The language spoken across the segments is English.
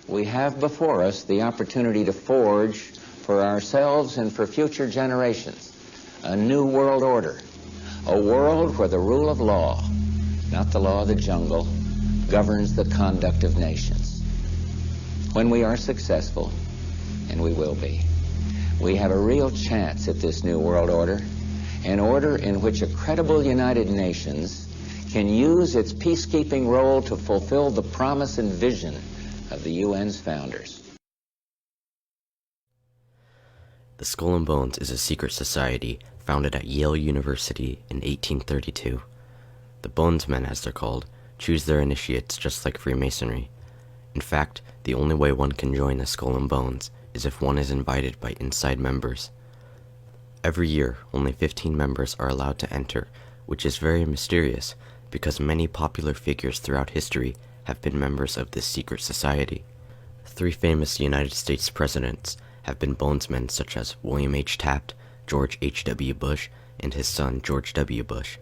we have before us the opportunity to forge for ourselves and for future generations a new world order, a world where the rule of law, not the law of the jungle, governs the conduct of nations. When we are successful, and we will be, we have a real chance at this new world order, an order in which a credible United Nations can use its peacekeeping role to fulfill the promise and vision of the UN's founders. The Skull and Bones is a secret society founded at Yale University in 1832. The Bonesmen, as they're called, choose their initiates just like Freemasonry. In fact, the only way one can join the Skull and Bones is if one is invited by inside members. Every year, only 15 members are allowed to enter, which is very mysterious because many popular figures throughout history have been members of this secret society. 3 famous United States presidents have been Bonesmen, such as William H. Taft, George H.W. Bush, and his son George W. Bush.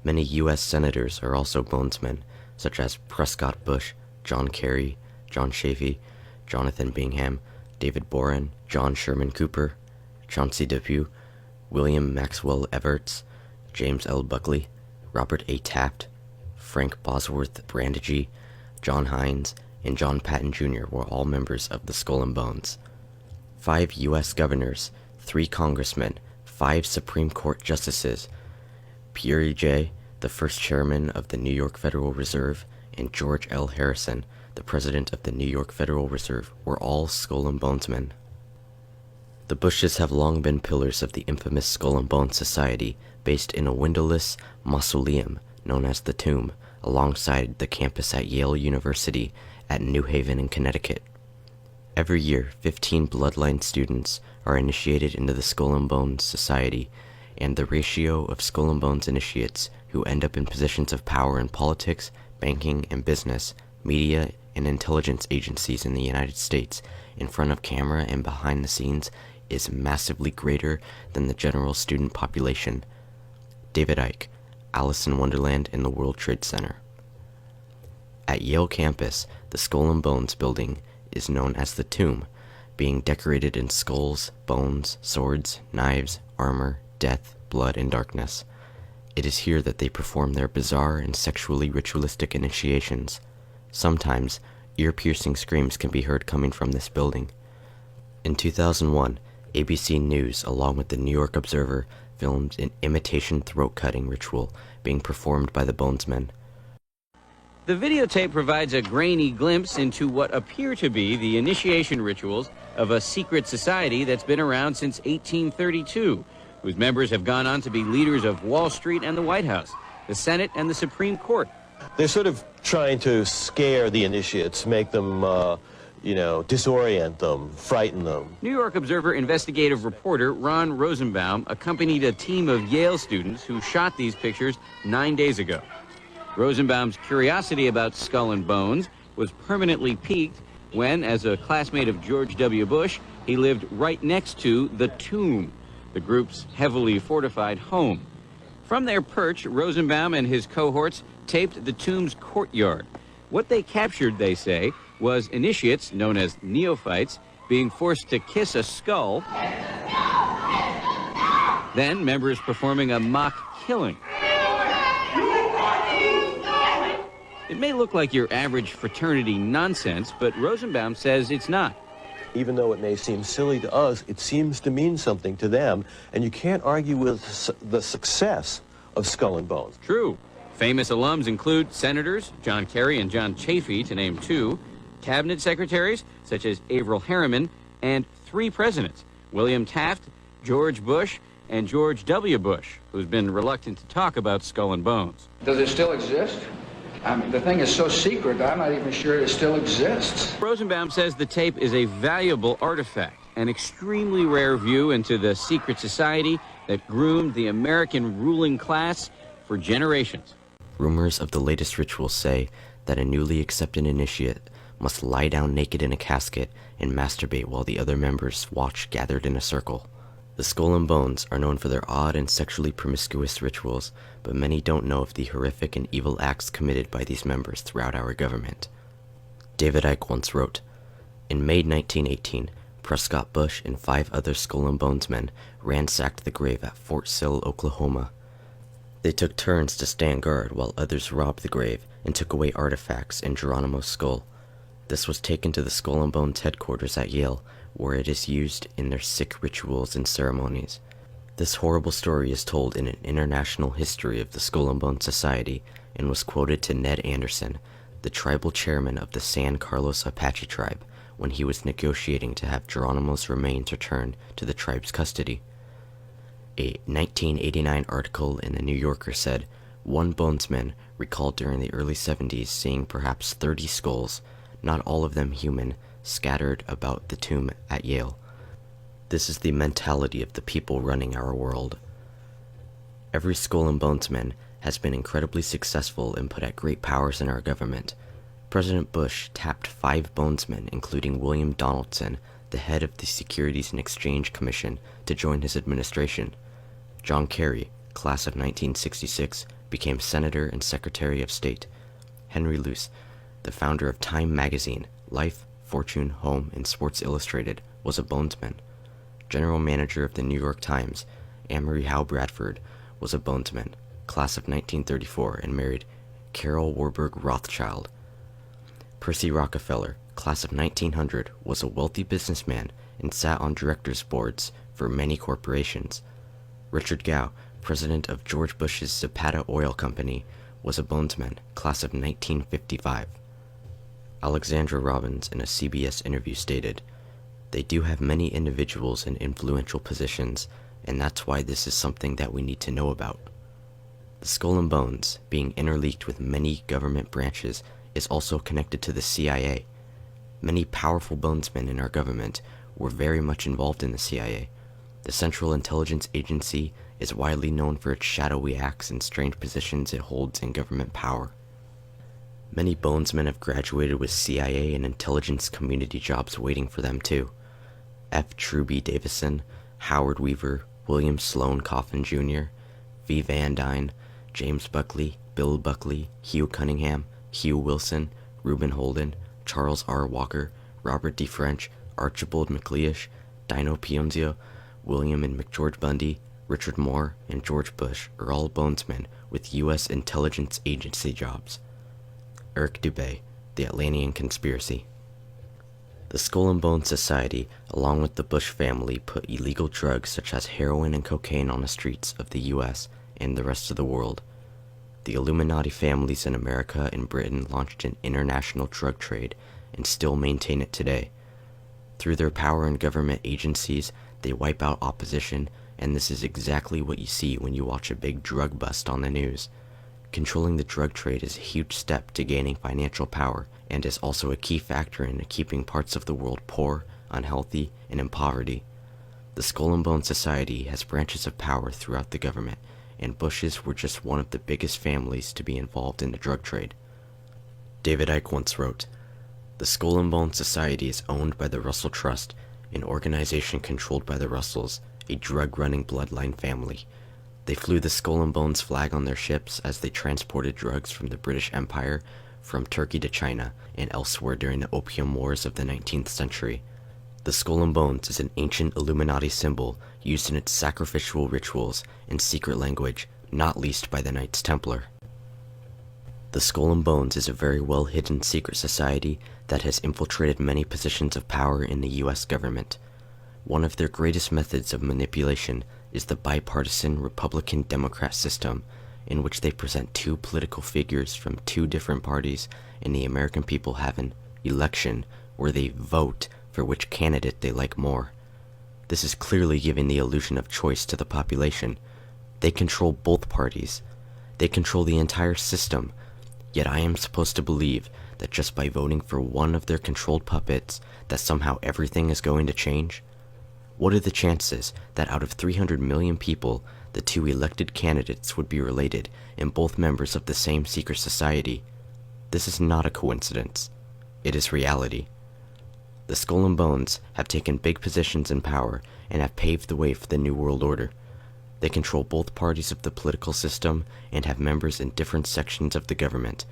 Many U.S. senators are also Bonesmen, such as Prescott Bush, John Kerry, John Chafee, Jonathan Bingham, David Boren, John Sherman Cooper, Chauncey Depew, William Maxwell Evarts, James L. Buckley, Robert A. Taft, Frank Bosworth Brandegee, John Hines, and John Patton Jr. were all members of the Skull and Bones. 5 U.S. governors, 3 congressmen, 5 Supreme Court justices, Pierre J., the first chairman of the New York Federal Reserve, and George L. Harrison, the president of the New York Federal Reserve, were all Skull and Bonesmen. The Bushes have long been pillars of the infamous Skull and Bones Society, based in a windowless mausoleum known as the Tomb, alongside the campus at Yale University at New Haven in Connecticut. Every year, 15 Bloodline students are initiated into the Skull and Bones Society, and the ratio of Skull and Bones initiates who end up in positions of power in politics, banking and business, media, and intelligence agencies in the United States, in front of camera and behind the scenes, is massively greater than the general student population. David Icke, Alice in Wonderland and the World Trade Center. At Yale campus, the Skull and Bones building is known as the Tomb, being decorated in skulls, bones, swords, knives, armor, death, blood, and darkness. It is here that they perform their bizarre and sexually ritualistic initiations. Sometimes, ear-piercing screams can be heard coming from this building. In 2001, ABC News, along with the New York Observer, filmed an imitation throat-cutting ritual being performed by the Bonesmen. The videotape provides a grainy glimpse into what appear to be the initiation rituals of a secret society that's been around since 1832, whose members have gone on to be leaders of Wall Street and the White House, the Senate and the Supreme Court. They're sort of trying to scare the initiates, make them, disorient them, frighten them. New York Observer investigative reporter Ron Rosenbaum accompanied a team of Yale students who shot these pictures 9 days ago. Rosenbaum's curiosity about Skull and Bones was permanently piqued when, as a classmate of George W. Bush, he lived right next to the Tomb, the group's heavily fortified home. From their perch, Rosenbaum and his cohorts taped the Tomb's courtyard. What they captured, they say, was initiates, known as neophytes, being forced to kiss a skull, then members performing a mock killing. It may look like your average fraternity nonsense, but Rosenbaum says it's not. Even though it may seem silly to us, it seems to mean something to them, and you can't argue with the success of Skull and Bones. True. Famous alums include senators John Kerry and John Chafee, to name 2, cabinet secretaries such as Averell Harriman, and 3 presidents, William Taft, George Bush, and George W. Bush, who's been reluctant to talk about Skull and Bones. Does it still exist? I mean, the thing is so secret, I'm not even sure it still exists. Rosenbaum says the tape is a valuable artifact, an extremely rare view into the secret society that groomed the American ruling class for generations. Rumors of the latest rituals say that a newly accepted initiate must lie down naked in a casket and masturbate while the other members watch gathered in a circle. The Skull and Bones are known for their odd and sexually promiscuous rituals, but many don't know of the horrific and evil acts committed by these members throughout our government. David Icke once wrote, In May 1918, Prescott Bush and 5 other Skull and Bones men ransacked the grave at Fort Sill, Oklahoma. They took turns to stand guard while others robbed the grave and took away artifacts and Geronimo's skull. This was taken to the Skull and Bones headquarters at Yale, where it is used in their Sikh rituals and ceremonies. This horrible story is told in an international history of the Skull and Bones Society and was quoted to Ned Anderson, the tribal chairman of the San Carlos Apache tribe, when he was negotiating to have Geronimo's remains returned to the tribe's custody. A 1989 article in the New Yorker said, one bonesman recalled during the early 70s seeing perhaps 30 skulls, not all of them human, scattered about the tomb at Yale. This is the mentality of the people running our world. Every Skull and Bonesman has been incredibly successful and put at great powers in our government. President Bush tapped 5 bonesmen, including William Donaldson, the head of the Securities and Exchange Commission, to join his administration. John Kerry, class of 1966, became Senator and Secretary of State. Henry Luce, the founder of Time magazine, Life, Fortune, Home, and Sports Illustrated, was a bonesman. General Manager of the New York Times, Amory Howe Bradford, was a bonesman, class of 1934, and married Carol Warburg Rothschild. Percy Rockefeller, class of 1900, was a wealthy businessman and sat on directors' boards for many corporations. Richard Gow, president of George Bush's Zapata Oil Company, was a bonesman, class of 1955. Alexandra Robbins, in a CBS interview, stated, "They do have many individuals in influential positions, and that's why this is something that we need to know about." The Skull and Bones, being interleaked with many government branches, is also connected to the CIA. Many powerful bonesmen in our government were very much involved in the CIA. The Central Intelligence Agency is widely known for its shadowy acts and strange positions it holds in government power. Many bonesmen have graduated with CIA and intelligence community jobs waiting for them too. F. Truby Davison, Howard Weaver, William Sloane Coffin Jr., V. Van Dyne, James Buckley, Bill Buckley, Hugh Cunningham, Hugh Wilson, Reuben Holden, Charles R. Walker, Robert D. French, Archibald MacLeish, Dino Pionzio, William and McGeorge Bundy, Richard Moore, and George Bush are all bonesmen with U.S. intelligence agency jobs. Eric Dubé, The Atlantean Conspiracy. The Skull and Bones Society, along with the Bush family, put illegal drugs such as heroin and cocaine on the streets of the U.S. and the rest of the world. The Illuminati families in America and Britain launched an international drug trade and still maintain it today. Through their power in government agencies, they wipe out opposition, and this is exactly what you see when you watch a big drug bust on the news. Controlling the drug trade is a huge step to gaining financial power and is also a key factor in keeping parts of the world poor, unhealthy, and in poverty. The Skull and Bones Society has branches of power throughout the government, and Bushes were just one of the biggest families to be involved in the drug trade. David Icke once wrote, "The Skull and Bones Society is owned by the Russell Trust, an organization controlled by the Russells, a drug-running bloodline family. They flew the Skull and Bones flag on their ships as they transported drugs from the British Empire, from Turkey to China, and elsewhere during the Opium Wars of the 19th century. The Skull and Bones is an ancient Illuminati symbol used in its sacrificial rituals and secret language, not least by the Knights Templar. The Skull and Bones is a very well-hidden secret society that has infiltrated many positions of power in the U.S. government. One of their greatest methods of manipulation is the bipartisan Republican-Democrat system, in which they present 2 political figures from 2 different parties, and the American people have an election where they vote for which candidate they like more. This is clearly giving the illusion of choice to the population. They control both parties. They control the entire system, yet I am supposed to believe that just by voting for one of their controlled puppets, that somehow everything is going to change? What are the chances that out of 300 million people, the 2 elected candidates would be related and both members of the same secret society? This is not a coincidence. It is reality. The Skull and Bones have taken big positions in power and have paved the way for the New World Order. They control both parties of the political system and have members in different sections of the government.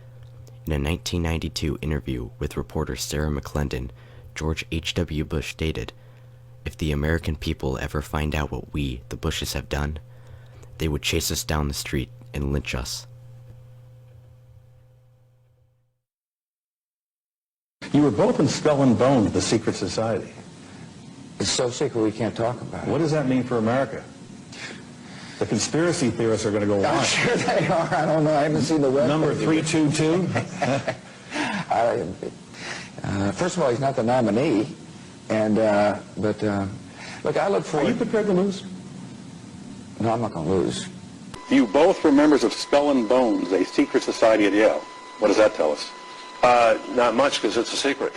In a 1992 interview with reporter Sarah McClendon, George H.W. Bush stated, "If the American people ever find out what we, the Bushes, have done, they would chase us down the street and lynch us." You were both in Skull and Bones, the secret society. It's so secret we can't talk about it. What does that mean for America? The conspiracy theorists are going to go on. I'm sure they are. I don't know. I haven't seen the web. Number 322? First of all, he's not the nominee. And, look, I look forward... Are you prepared to lose? No, I'm not going to lose. You both were members of Skull and Bones, a secret society at Yale. What does that tell us? Not much, because it's a secret.